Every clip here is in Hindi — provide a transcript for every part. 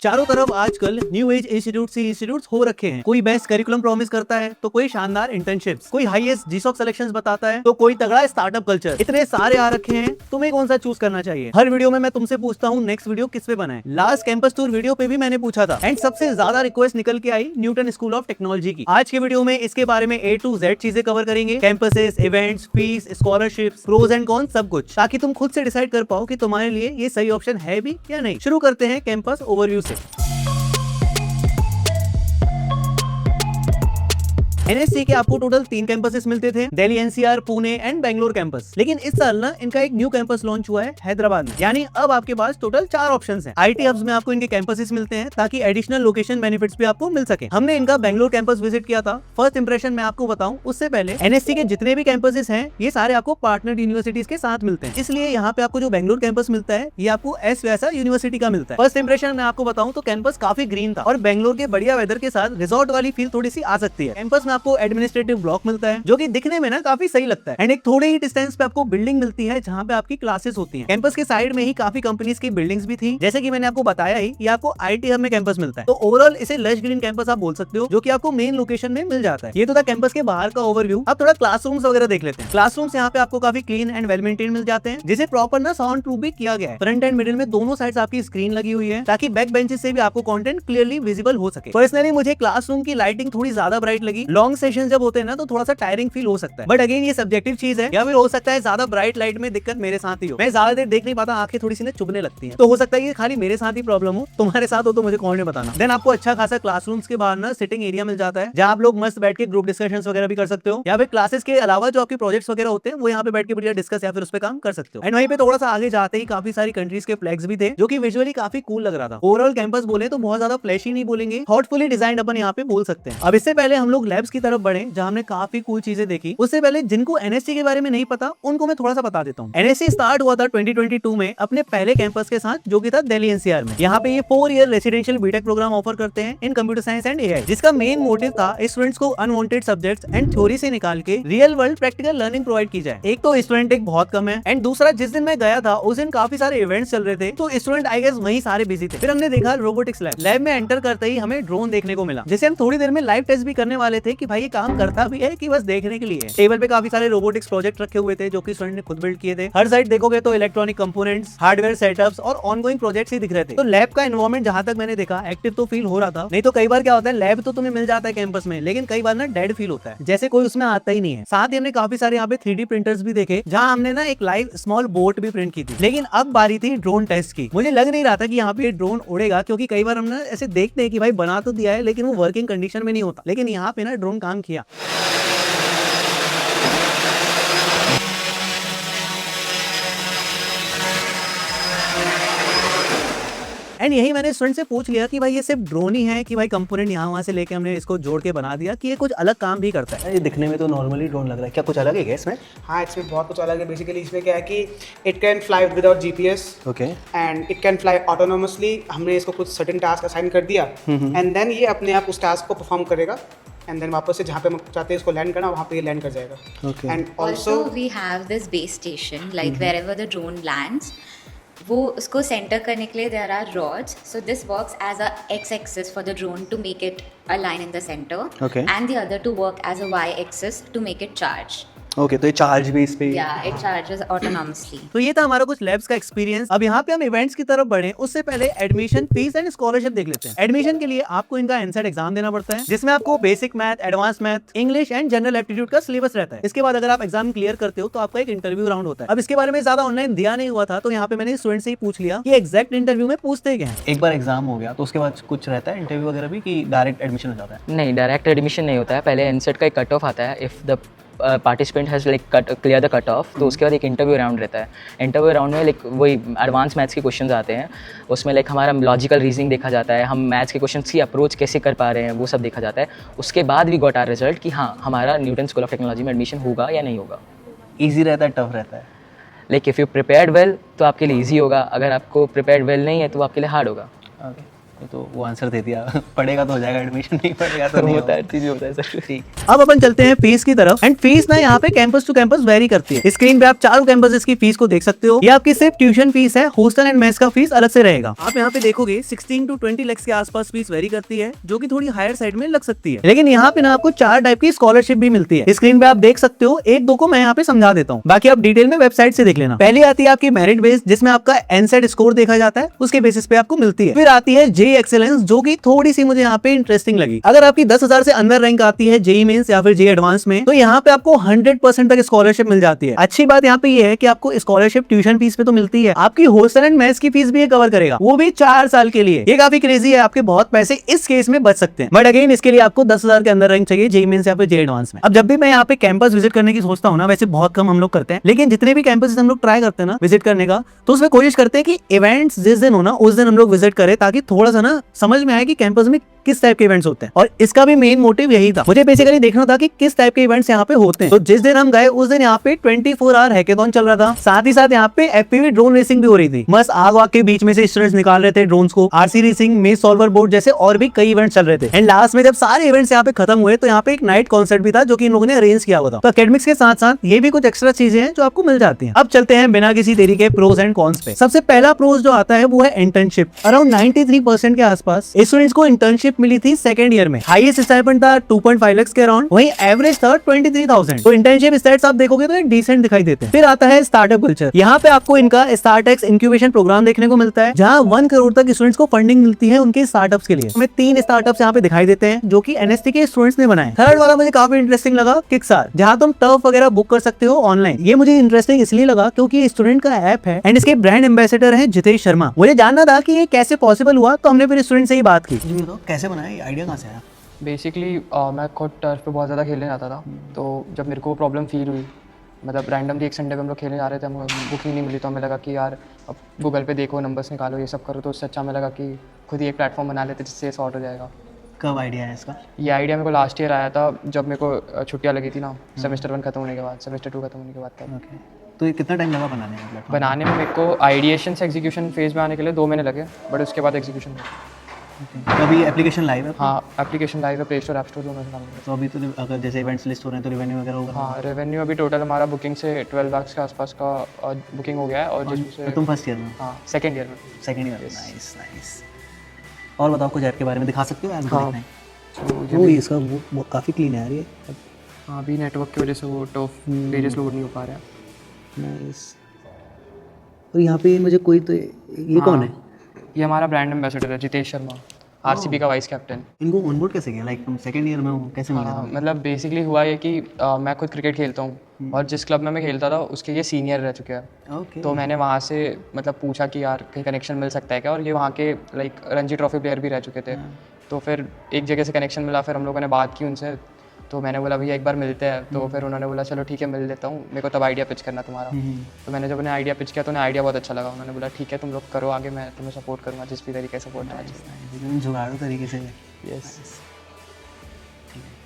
चारों तरफ आजकल न्यू एज इंस्टीट्यूट हो रखे हैं। कोई बेस्ट करिकुलम प्रॉमिस करता है तो कोई शानदार इंटर्नशिप्स, कोई हाईएस्ट जीसॉक सिलेक्शंस बताता है तो कोई तगड़ा स्टार्टअप कल्चर। इतने सारे आ रखे हैं, तुम्हें कौन सा चूज करना चाहिए? हर वीडियो में मैं तुमसे पूछता हूँ नेक्स्ट वीडियो किस पे बनाए। लास्ट कैंपस टूर वीडियो पे भी मैंने पूछा था एंड सबसे ज्यादा रिक्वेस्ट निकल के आई न्यूटन स्कूल ऑफ टेक्नोलॉजी की। आज के वीडियो में इसके बारे में A to Z चीजें कवर करेंगे, campuses, events, fees, scholarships, pros and cons, सब कुछ, ताकि तुम खुद से डिसाइड कर पाओ कि तुम्हारे लिए ये सही ऑप्शन है भी या नहीं। शुरू करते हैं कैंपस ओवरव्यू से। NSC के आपको टोटल 3 कैंपसेस मिलते थे, Delhi NCR, Pune and Bangalore campus. लेकिन इस साल ना इनका एक न्यू कैंपस लॉन्च हुआ है हैदराबाद में। यानी अब आपके पास टोटल 4 ऑप्शंस हैं। IT हब्स में आपको इनके कैंपसेस मिलते हैं ताकि एडिशनल लोकेशन बेनिफिट्स भी आपको मिल सके। हमने इनका बेंगलोर कैंपस विजिट किया था। फर्स्ट इंप्रेशन मैं आपको बताऊं उससे पहले NSC के जितने भी कैंपसेस हैं ये सारे आपको पार्टनर यूनिवर्सिटीज के साथ मिलते हैं। इसलिए यहाँ पे आपको जो बेंगलोर कैंपस मिलता है ये आपको एस वैसा यूनिवर्सिटी का मिलता है। फर्स्ट इंप्रेशन मैं आपको बताऊं तो कैंपस काफी ग्रीन था और बेंगलोर के बढ़िया वेदर के साथ रिजॉर्ट वाली फील थोड़ी सी आ सकती है। कैंपस में आपको एडमिनिस्ट्रेटिव ब्लॉक मिलता है जो कि दिखने में ना काफी सही लगता है एंड एक थोड़े ही डिस्टेंस पे आपको बिल्डिंग मिलती है जहाँ पे आपकी क्लासेस होती हैं। कैंपस के साइड में ही काफी कंपनीज की बिल्डिंग्स भी थी, जैसे कि मैंने आपको बताया ही ये आपको IT हब में कैंपस मिलता है। तो ओवरऑल इसे लश ग्रीन कैंपस आप बोल सकते हो, जो कि आपको मेन लोकेशन में मिल जाता है। ये तो था कैंपस के बाहर का ओवरव्यू। अब थोड़ा क्लासरूम्स वगैरह देख लेते हैं। क्लासरूम्स यहाँ पे आपको काफी क्लीन एंड वेल मेंटेन मिल जाते हैं, जिसे प्रॉपर ना साउंड प्रूफ भी किया गया है। फ्रंट एंड मिडिल में दोनों साइड्स आपकी स्क्रीन लगी हुई है ताकि बैक बेंचेस से भी आपको कंटेंट क्लियरली विजिबल हो सके। पर्सनली मुझे क्लासरूम की लाइटिंग थोड़ी ज्यादा ब्राइट लगी। लॉन्ग सेशन जब होते हैं ना तो थोड़ा सा टायरिंग फील हो सकता है, बट अगेन ये सब्जेक्टिव चीज है, या फिर हो सकता है ज्यादा ब्राइट लाइट में दिक्कत मेरे साथ ही हो। मैं ज्यादा देर देख नहीं पाता, आंखें थोड़ी सी ना चुभने लगती हैं। तो हो सकता है ये खाली मेरे साथ ही प्रॉब्लम हो, तुम्हारे साथ हो तो मुझे कमेंट में बताना। देन आपको अच्छा खासा क्लासरूम्स के बाहर ना सिटिंग एरिया मिल जाता है, जहां आप लोग मस्त बैठ के ग्रुप डिस्कशंस वगैरह भी कर सकते हो, या फिर क्लासेस के अलावा जो आपके प्रोजेक्ट्स वगैरह होते हैं वो यहाँ पे बैठ के बढ़िया डिस्कस या फिर उस पर काम कर सकते हो। एंड वहीं पे थोड़ा सा आगे जाते ही काफी सारी कंट्रीज के फ्लैग्स भी थे, जो कि विजुअली काफी कूल लग रहा था। ओवरऑल कैंपस बोले तो बहुत ज्यादा फ्लैशी नहीं बोलेंगे, थॉटफुली डिजाइन अपन यहाँ पे बोल सकते हैं। अब इससे पहले हम लोग लैब्स की तरफ बढ़े, जहाँ हमने काफी कूल चीजें देखी। उससे पहले जिनको NSC के बारे में नहीं पता उनको मैं थोड़ा सा बता देता हूँ। NSC स्टार्ट हुआ था 2022 में अपने पहले कैंपस के साथ, जो कि था दिल्ली NCR में। यहाँ पे ये 4 year residential BTech program offer करते हैं in computer science and AI, जिसका मेन मोटिव था स्टूडेंट्स को अनवांटेड सब्जेक्ट्स एंड थ्योरी से निकाल के real world practical learning provide की जाए। एक तो स्टूडेंट एक बहुत कम है, एंड दूसरा जिस दिन मैं गया था उस दिन काफी सारे इवेंट्स चल रहे थे, तो स्टूडेंट आई गेस वहीं सारे बिजी थे। फिर हमने देखा रोबोटिक्स लैब में एंटर करते ही हमें ड्रोन देखने को मिला, जिसे हम थोड़ी देर में लाइव टेस्ट भी करने वाले थे कि भाई ये काम करता भी है कि बस देखने के लिए। टेबल पे काफी सारे रोबोटिक्स प्रोजेक्ट रखे हुए थे जो कि स्टूडेंट ने खुद बिल्ड किए थे। हर साइड देखोगे तो इलेक्ट्रॉनिक कंपोनेंट्स, हार्डवेयर सेटअप्स और ऑनगोइंग प्रोजेक्ट्स ही दिख रहे थे। तो लैब का एनवायरनमेंट जहां तक मैंने देखा एक्टिव तो फील हो रहा था। नहीं तो कई बार क्या होता है, लैब तो तुम्हें मिल जाता है कैंपस में, लेकिन कई बार ना डेड फील होता है, जैसे कोई उसमें आता ही नहीं है। साथ ही हमने काफी सारे यहाँ पे 3D प्रिंटर्स भी देखे, जहां हमने ना एक लाइव स्मॉल बोट भी प्रिंट की थी। लेकिन अब बारी थी ड्रोन टेस्ट की। मुझे लग नहीं रहा था कि यहाँ पे ड्रोन उड़ेगा, क्योंकि कई बार हम ना ऐसे देखते हैं कि भाई बना तो दिया है लेकिन वो वर्किंग कंडीशन में नहीं होता। लेकिन यहाँ पे ना ड्रोन काम किया। एंड यही मैंने स्टूडेंट से पूछ लिया कि भाई ये सिर्फ ड्रोन ही है कि भाई कंपोनेंट यहाँ वहाँ से लेके हमने इसको जोड़ के बना दिया, कि ये कुछ अलग काम भी करता है? ये दिखने में तो नॉर्मली ड्रोन लग रहा है, क्या कुछ अलग है क्या इसमें? हाँ, इसमें बहुत कुछ अलग है। बेसिकली इसमें क्या है कि it can fly without GPS, okay, and it can fly autonomously. हमने इसको कुछ सर्टेन टास्क असाइन कर दिया एंड देन ये अपने आप उस टास्क को परफॉर्म करेगा एंड देन वापस से जहाँ पे हम चाहते हैं इसको लैंड करना वहाँ पे ये लैंड कर जाएगा। And also we have this base station, like wherever the drone lands, वो उसको सेंटर करने के लिए there are rods, so this works as a x-axis for the drone to make it align in the center, Okay. and the other to work as a y-axis to make it charge. Okay, तो ये चार्ज भी इस पे? Yeah, it charges autonomously. तो ये था हमारा कुछ लैब्स का एक्सपीरियंस। अब यहाँ पे हम इवेंट्स की तरफ बढ़े, उससे पहले एडमिशन फीस एंड स्कॉलरशिप देख लेते हैं। एडमिशन के लिए आपको इनका एनसेट एग्जाम देना पड़ता है, जिसमें आपको basic math, advance math, English and general aptitude का सिलेबस रहता है। इसके बाद अगर आप एग्जाम क्लियर करते हो तो आपका एक इंटरव्यू राउंड होता है। अब इसके बारे में ज्यादा ऑनलाइन दिया नहीं हुआ था, तो यहाँ पे मैंने स्टूडेंट से ही पूछ लिया कि एग्जैक्ट इंटरव्यू में पूछते क्या है। एक बार एग्जाम हो गया तो उसके बाद कुछ रहता है इंटरव्यू वगैरह भी, कि डायरेक्ट एडमिशन हो जाता है? नहीं, डायरेक्ट एडमिशन नहीं होता है। पहले एनसेट का एक कट ऑफ आता है। If the participant has like clear the cut off, तो उसके बाद एक इंटरव्यू राउंड रहता है। इंटरव्यू राउंड में लाइक वही एडवांस मैथ्स के क्वेश्चंस आते हैं, उसमें लाइक हमारा लॉजिकल रीजनिंग देखा जाता है, हम मैथ्स के क्वेश्चंस की अप्रोच कैसे कर पा रहे हैं वो सब देखा जाता है। उसके बाद वी गॉट आवर रिजल्ट कि हाँ हमारा न्यूटन स्कूल ऑफ टेक्नोलॉजी में एडमिशन होगा या नहीं होगा। ईजी रहता है, टफ रहता है? Like if you prepared well तो आपके लिए ईजी होगा, अगर आपको प्रिपेयर्ड वेल नहीं है तो आपके लिए हार्ड होगा। ओके, ये तो वो आंसर दे दिया। पढ़ेगा तो हो जाएगा एडमिशन, नहीं पढ़ेगा तो नहीं होता है, होगा। चीज होता है सर। ठीक। अब अपन चलते हैं फीस की तरफ। एंड फीस ना यहाँ पे कैंपस टू कैंपस वेरी करती है। स्क्रीन पे आप चारों कैंपसेस की फीस को देख सकते हो। ये आपकी सिर्फ ट्यूशन फीस है, हॉस्टल एंड मेस का फीस अलग से रहेगा। आप यहाँ पे देखोगे 16 to 20 लाख के आसपास फीस वेरी करती है, जो कि थोड़ी हायर साइड में लग सकती है। लेकिन यहाँ पे ना आपको 4 टाइप की स्कॉलरशिप भी मिलती है। स्क्रीन पे आप देख सकते हो, एक दो को मैं यहाँ पे समझा देता हूँ, बाकी आप डिटेल में वेबसाइट से देख लेना। पहली आती है आपकी मेरिट बेस, जिसमें आपका एनसेट स्कोर देखा जाता है, उसके बेसिस पे आपको मिलती है। फिर आती है जेई एक्सेलेंस, जो कि थोड़ी सी मुझे यहाँ पे इंटरेस्टिंग लगी। अगर आपकी 10,000 से अंदर रैंक आती है जेई मेंस या फिर जेई एडवांस में, तो यहाँ पे आपको 100% तक स्कॉलरशिप मिल जाती है। अच्छी बात यहाँ पे ये है कि आपको स्कॉलरशिप ट्यूशन फीस पे तो मिलती है, आपकी हॉस्टल एंड मेस की फीस भी ये कवर करेगा, वो भी 4 साल के लिए। ये काफी क्रेजी है, आपके बहुत पैसे इस केस में बच सकते हैं। बट अगेन इसके लिए आपको 10,000 के अंदर रैंक चाहिए जेई मेंस या फिर जेई एडवांस में। अब जब भी मैं यहाँ पे कैंपस विजिट करने की सोचता हूँ ना, वैसे बहुत कम हम लोग करते हैं, लेकिन जितने भी कैंपस हम लोग ट्राई करते हैं ना विजिट करने का, तो उसमें कोशिश करते हैं कि इवेंट्स जिस दिन हो ना उस दिन हम लोग विजिट करें, ताकि थोड़ा सा ना समझ में आए कि कैंपस में किस टाइप के इवेंट्स होते हैं। और इसका भी मेन मोटिव यही था, मुझे बेसिकली देखना था कि किस टाइप के इवेंट्स यहाँ पे होते हैं। तो जिस दिन हम गए उस दिन यहाँ पे 24 आवर हैकेथॉन चल रहा था, साथ ही साथ यहाँ पे एफपीवी ड्रोन रेसिंग भी हो रही थी। मस्त आग वाग के बीच में से स्टूडेंट्स निकाल रहे थे ड्रोन्स को, आरसी रेसिंग, मेज सॉल्वर बोर्ड जैसे और भी कई इवेंट्स चल रहे थे। एंड लास्ट में जब सारे इवेंट्स यहाँ पे खत्म हुए, तो यहाँ पे एक नाइट कॉन्सर्ट भी था, जो कि इन लोगों ने अरेंज किया हुआ था। तो एकेडमिक्स के साथ साथ ये भी कुछ एक्स्ट्रा चीजें हैं जो आपको मिल जाती हैं। अब चलते हैं बिना किसी देरी के प्रोज एंड कॉन्स पे। सबसे पहला प्रोज जो आता है वो है इंटर्नशिप। अराउंड 93% के आसपास स्टूडेंट्स को इंटर्नशिप मिली थी सेकंड ईयर में। हाईएस्ट स्टाइपेंड था 2.5 लाख के अराउंड, वहीं एवरेज था 23,000। तो इंटर्नशिप स्टैट्स आप देखोगे तो डिसेंट दिखाई देते हैं। फिर आता है स्टार्टअप कल्चर। यहाँ पे आपको इनका स्टार्टएक्स इंक्यूबेशन प्रोग्राम देखने को मिलता है, जहाँ 1 करोड़ तक स्टूडेंट्स को फंडिंग मिलती है उनके स्टार्टअप्स के लिए। हमें 3 स्टार्टअप्स यहाँ पे दिखाई देते हैं, जो कि एनएसटी के स्टूडेंट्स ने बनाए। थर्ड वाला मुझे काफी इंटरेस्टिंग लगा, किकस्टार्ट, जहाँ तुम टर्फ वगैरह बुक कर सकते हो ऑनलाइन। ये मुझे इंटरेस्टिंग इसलिए लगा क्योंकि स्टूडेंट का ऐप है एंड इसके ब्रांड एम्बेसडर है जितेश शर्मा। मुझे जानना था कि ये कैसे पॉसिबल हुआ, तो हमने फिर स्टूडेंट से ही बात की। कैसे बनाया, आइडिया कहाँ से आया? बेसिकली मैं खुद टर्फ पे बहुत ज़्यादा खेलने जाता था, तो जब मेरे को प्रॉब्लम फील हुई, मतलब रैंडमली एक संडे पे हम लोग खेलने जा रहे थे, हमें बुकिंग नहीं मिली, तो हमें लगा कि यार अब गूगल पे देखो, नंबर्स निकालो, ये सब करो, तो उससे अच्छा हमें लगा कि खुद ही एक प्लेटफॉर्म बना लेते जिससे सॉर्ट हो जाएगा। कब आइडिया है इसका? ये आइडिया मेरे को लास्ट ईयर आया था, जब मेरे को छुट्टियाँ लगी थी ना, सेमेस्टर 1 खत्म होने के बाद, सेमेस्टर 2 खत्म होने के बाद था। ओके, तो ये कितना टाइम लगा बनाने में? बनाने में मेरे को आइडिएशन से एग्जीक्यूशन फेज में आने के लिए 2 महीने लगे, बट उसके बाद एग्जीक्यूशन हुआ। तो अभी एप्लीकेशन लाइव है? हाँ, एप्लीकेशन लाइव है, प्ले स्टोर, ऐप स्टोर दोनों से। तो अभी तो अगर जैसे इवेंट्स लिस्ट हो रहे हैं तो रेवेन्यू वगैरह होगा? हाँ, रेवेन्यू अभी टोटल हमारा बुकिंग से 12 लाख के आसपास का बुकिंग हो गया है। और जिसमें तुम फर्स्ट ईयर में? हाँ, सेकंड ईयर में। Second year, nice nice. और बताओ कुछ ऐप के बारे में दिखा सकते हो? ऐप हाँ, वो इसका वो काफ़ी क्लीन है यार ये। हाँ, अभी नेटवर्क की वजह से वो टॉप पेजेस लोड नहीं हो पा रहा है। नाइस। और यहाँ पे मुझे कोई तो ये कौन है? ये हमारा ब्रांड एम्बेसडर है, जितेश शर्मा, आरसीबी का वाइस कैप्टन। इनको ऑनबोर्ड कैसे किया? लाइक तुम सेकंड ईयर में हो, कैसे मिला? मतलब बेसिकली हुआ ये कि मैं खुद क्रिकेट खेलता हूँ, और जिस क्लब में मैं खेलता था उसके ये सीनियर रह चुके हैं। ओके। तो मैंने वहाँ से मतलब पूछा कि यार कहीं कनेक्शन मिल सकता है क्या, और ये वहाँ के लाइक रणजी ट्रॉफी प्लेयर भी रह चुके थे। तो फिर एक जगह से कनेक्शन मिला, फिर हम लोगों ने बात की उनसे, तो मैंने बोला भैया एक बार मिलते हैं। तो फिर उन्होंने बोला चलो ठीक है मिल लेता हूँ, मेरे को तब आइडिया पिच करना तुम्हारा। तो मैंने जब उन्हें आइडिया पिच किया तो उन्हें आइडिया बहुत अच्छा लगा। उन्होंने बोला ठीक है तुम लोग करो आगे, मैं तुम्हें सपोर्ट करूँगा जिस भी तरीके से सपोर्ट करना। जुगाड़ू तरीके से। यस,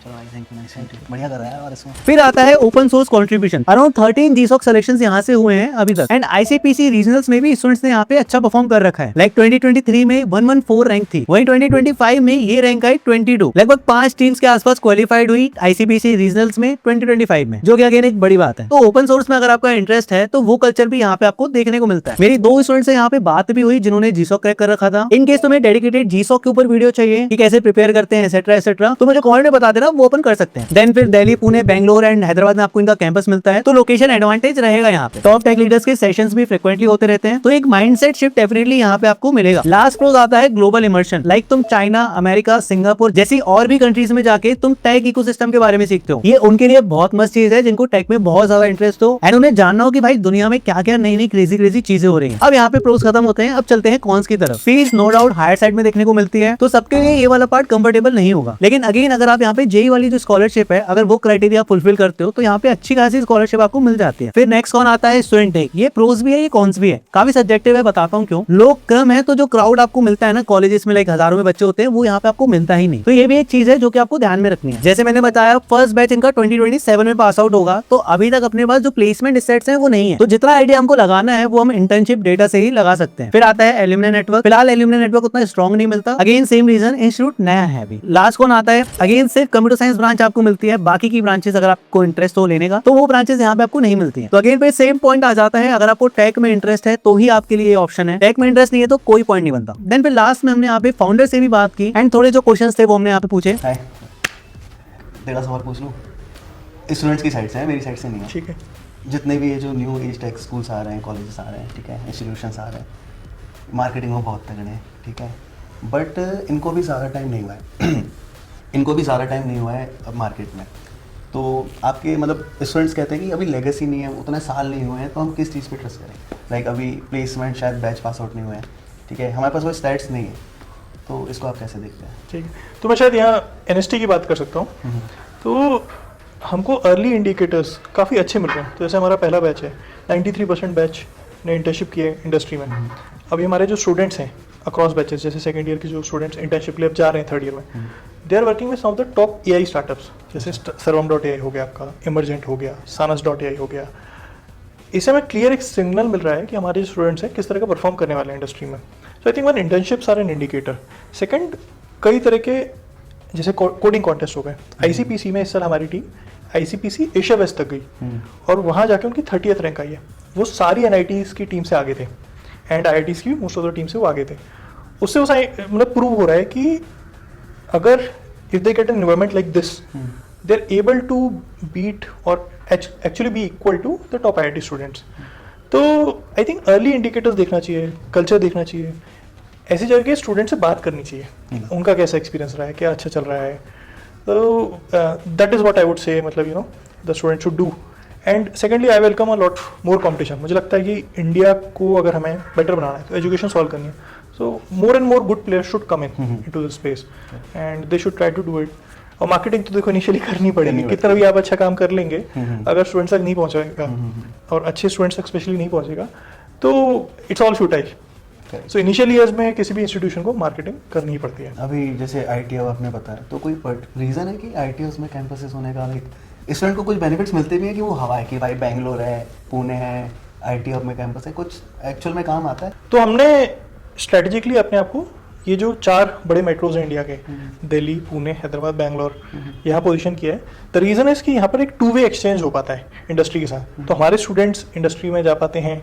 चलो थैंक यू, नाइस टू बढ़िया कर रहा है। और इसमें फिर आता है open source contribution. Around 13 GSOC selections यहाँ से हुए हैं अभी तक। एंड आईसीपीसी रीजनल्स में भी स्टूडेंट्स ने यहाँ पे अच्छा परफॉर्म कर रखा है। लाइक 2023 में 114 रैंक थी, वहीं 2025 में ये रैंक आई 22। लगभग 5 टीम्स के आसपास क्वालिफाइड हुई आईसीपीसी रीजनल्स में 2025 में, जो कि अगेन एक बड़ी बात है। तो ओपन सोर्स में अगर आपका इंटरेस्ट है तो वो कल्चर भी यहाँ पे आपको देखने को मिलता है। मेरी 2 स्टूडेंट्स से यहाँ पे बात भी हुई जिन्होंने GSOC क्रैक कर रखा था। इन केस तुम्हें डेडिकेटेड GSOC के ऊपर वीडियो चाहिए कि कैसे प्रिपेयर करते हैं एक्सेट्रा एक्सेट्रा, तो मुझे कमेंट में बता देना, वो ओपन कर सकते हैं। देन फिर दिल्ली, पुणे, बेंगलोर एंड हैदराबाद में आपको इनका कैंपस मिलता है, तो लोकेशन एडवांटेज रहेगा यहाँ पे। टॉप टेक लीडर्स के सेशंस भी फ्रीक्वेंटली होते रहते हैं, तो एक माइंडसेट शिफ्ट डेफिनेटली यहाँ पे आपको मिलेगा। लास्ट प्रोज आता है ग्लोबल इमर्शन। लाइक तुम चाइना, अमेरिका, सिंगापुर जैसी और भी कंट्रीज में जाके तुम टेक इकोसिस्टम के बारे में सीखते हो। ये उनके लिए बहुत मस्त चीज है जिनको टेक में बहुत ज्यादा इंटरेस्ट हो एंड उन्हें जानना हो कि भाई दुनिया में क्या क्या नई नई क्रेजी चीजें हो रही है। अब यहाँ पे प्रोज खत्म होते हैं, अब चलते हैं कॉन्स की तरफ। Fees no doubt higher side में देखने को मिलती है, तो सबके लिए ये वाला पार्ट कंफर्टेबल नहीं होगा। लेकिन अगेन अगर आप यहाँ पे यही वाली जो स्कॉलरशिप है, अगर वो क्राइटेरिया फुलफिल करते हो तो यहाँ पे अच्छी खासी स्कॉलरशिप आपको मिल जाती है। फिर नेक्स्ट कौन आता है, स्टूडेंट टेक। ये प्रोज भी है, ये कॉन्स भी है, काफी सब्जेक्टिव है, बताता हूँ क्यों। लोग कम है तो जो क्राउड आपको मिलता है ना कॉलेजेस में, लाइक हजारों में बच्चे होते हैं, वो यहाँ पे आपको मिलता ही नहीं। तो ये भी एक चीज है जो कि आपको ध्यान में रखनी है। जैसे मैंने बताया फर्स्ट बैच इनका 2027 में पास आउट होगा, तो अभी तक अपने पास जो प्लेसमेंट सेट्स हैं वो नहीं है। तो जितना आइडिया हमको लगाना है वो हम इंटर्नशिप डेटा से ही लगा सकते हैं। फिर आता है एल्यूमिनी नेटवर्क। फिलहाल एल्यूमिनी नेटवर्क उतना स्ट्रॉन्ग नहीं मिलता, अगेन सेम रीजन, इंस्टीट्यूट नया है अभी। लास्ट कौन आता है, अगेन सिर्फ कंप्यूटर साइंस ब्रांच आपको मिलती है, बाकी की ब्रांचेस अगर आपको इंटरेस्ट हो लेने का तो वो ब्रांचेस यहाँ पे आपको नहीं मिलती है। तो अगेन पे सेम पॉइंट आ जाता है, अगर आपको टेक में इंटरेस्ट है तो ही आपके लिए ऑप्शन है, टेक में इंटरेस्ट नहीं है तो कोई पॉइंट नहीं बनता। देन फिर लास्ट में हमने यहाँ पे फाउंडर से भी बात की एंड थोड़े जो क्वेश्चंस थे वो हमने यहाँ पे पूछे। तेरा सवाल पूछ लूँ? स्टूडेंट्स की साइड से है, मेरी साइड से नहीं है। ठीक है। जितने भी ये जो न्यू एज टेक स्कूल्स आ रहे हैं, कॉलेजेस आ रहे हैं, ठीक है, इंस्टीट्यूशंस आ रहे हैं, मार्केटिंग में बहुत तगड़े हैं, ठीक है, बट इनको भी ज़्यादा टाइम नहीं हुआ है इनको भी ज़्यादा टाइम नहीं हुआ है अब मार्केट में। तो आपके मतलब स्टूडेंट्स कहते हैं कि अभी लेगेसी नहीं है, उतने साल नहीं हुए हैं, तो हम किस चीज़ पे ट्रस्ट करें? लाइक अभी प्लेसमेंट शायद बैच पास आउट नहीं हुए हैं, ठीक है, हमारे पास वो स्टैट्स नहीं है, तो इसको आप कैसे देखते हैं? ठीक है, तो मैं शायद यहाँ NST की बात कर सकता हूँ। तो हमको अर्ली इंडिकेटर्स काफ़ी अच्छे मिल रहे हैं। तो जैसे हमारा पहला बैच है, 93% बैच ने इंटर्नशिप की है इंडस्ट्री में। अभी हमारे जो स्टूडेंट्स हैं अक्रॉस बैचेस, जैसे सेकंड ईयर के जो स्टूडेंट्स इंटर्नशिप के लिए अब जा रहे हैं थर्ड ईयर में, they are working with some of the top AI startups, जैसे Servam.ai हो गया आपका, Emergent हो गया, Sanas.ai हो गया। इससे हमें क्लियर एक सिग्नल मिल रहा है कि हमारे जो स्टूडेंट्स हैं किस तरह का परफॉर्म करने वाले हैं इंडस्ट्री में। So I think one internships are an indicator. Second, कई तरह के जैसे कोडिंग कॉन्टेस्ट हो गए। ICPC में इस साल हमारी टीम ICPC एशिया वेस्ट तक गई और वहाँ जाके उनकी 30th रैंक आई है। वो सारी NITs की टीम से आगे थे एंड IITs की मोस्ट ऑफ द टीम से वो आगे थे। उससे वो मतलब प्रूव हो रहा है कि अगर if they get an environment like this, they are able to beat और actually be equal to the top IIT students. तो आई थिंक अर्ली इंडिकेटर्स देखना चाहिए, कल्चर देखना चाहिए, ऐसी जगह के स्टूडेंट से बात करनी चाहिए, उनका कैसा एक्सपीरियंस रहा है, क्या अच्छा चल रहा है। तो that is what I would say, मतलब you know the student should do. And secondly I welcome a lot more competition. मुझे लगता है कि इंडिया को अगर हमें बेटर बनाना है तो एजुकेशन सॉल्व करनी है, so more and more good players should come into this space and they should try to do it. और मार्केटिंग तो देखो इनिशियली करनी पड़ेगी, कितना भी आप अच्छा काम कर लेंगे, अगर स्टूडेंट्स तक नहीं पहुंचेगा और अच्छे स्टूडेंट्स तक स्पेशली नहीं पहुंचेगा तो it's all futile. So initially years में किसी भी इंस्टीट्यूशन को मार्केटिंग करनी ही पड़ती है। अभी जैसे IIT अब आपने बताया, तो कोई रीज़न है कि IIT में कैंपसेस होने का, लाइक स्टूडेंट को कुछ बेनिफिट्स मिलते भी हैं कि वो हवा है कि भाई बेंगलोर है, पुणे है, IIT में कैंपस है, कुछ एक्चुअल में काम आता है? तो हमने स्ट्रेटेजिकली अपने आप को ये जो 4 बड़े मेट्रोज हैं इंडिया के, दिल्ली, पुणे, हैदराबाद, बैंगलोर, यहाँ पोजीशन किया है। द रीज़न इज़ कि यहाँ पर एक 2-वे एक्सचेंज हो पाता है इंडस्ट्री के साथ। तो हमारे स्टूडेंट्स इंडस्ट्री में जा पाते हैं,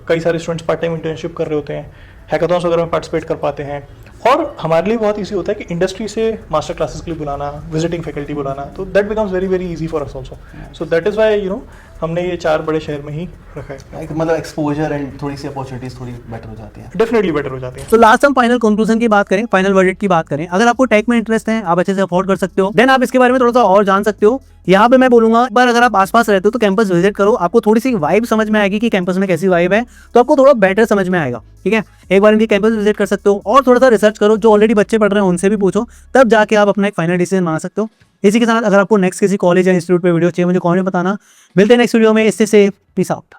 कई सारे स्टूडेंट्स पार्ट टाइम इंटर्नशिप कर रहे होते हैं, हैकाथॉन्स वगैरह में पार्टिसिपेट कर पाते हैं, और हमारे लिए बहुत ईजी होता है कि इंडस्ट्री से मास्टर क्लासेस के लिए बुलाना, विजिटिंग फैकल्टी बुलाना, तो that becomes very very easy for us also. So that is why you know हमने ये 4 बड़े शहर में ही रखा है। मतलब एक्सपोजर एंड थोड़ी सी अपॉर्चुनिटीज थोड़ी बेटर हो जाती हैं। डेफिनेटली बेटर हो जाती है। तो लास्ट हम फाइनल कंक्लूजन की बात करें, फाइनल वर्डिक्ट की बात करें, अगर आपको टेक में इंटरेस्ट है, आप अच्छे से अफोर्ड कर सकते हो, देन आप इसके बारे में थोड़ा सा और जान सकते हो। यहाँ पे मैं बोलूंगा एक बार अगर आप आसपास रहते हो तो कैंपस विजिट करो, आपको थोड़ी सी वाइब समझ में आएगी कि कैंपस में कैसी वाइब है, तो आपको थोड़ा बेटर समझ में आएगा। ठीक है, एक बार इनकी कैंपस विजिट कर सकते हो और थोड़ा सा रिसर्च करो, जो ऑलरेडी बच्चे पढ़ रहे हैं उनसे भी पूछो, तब जाके आप अपना एक फाइनल डिसीजन बना सकते हो। इसी के साथ अगर आपको नेक्स्ट किसी कॉलेज या इंस्टीट्यूट पे वीडियो चाहिए मुझे कमेंट में बताना। मिलते हैं नेक्स्ट वीडियो में, इससे पीस आउट।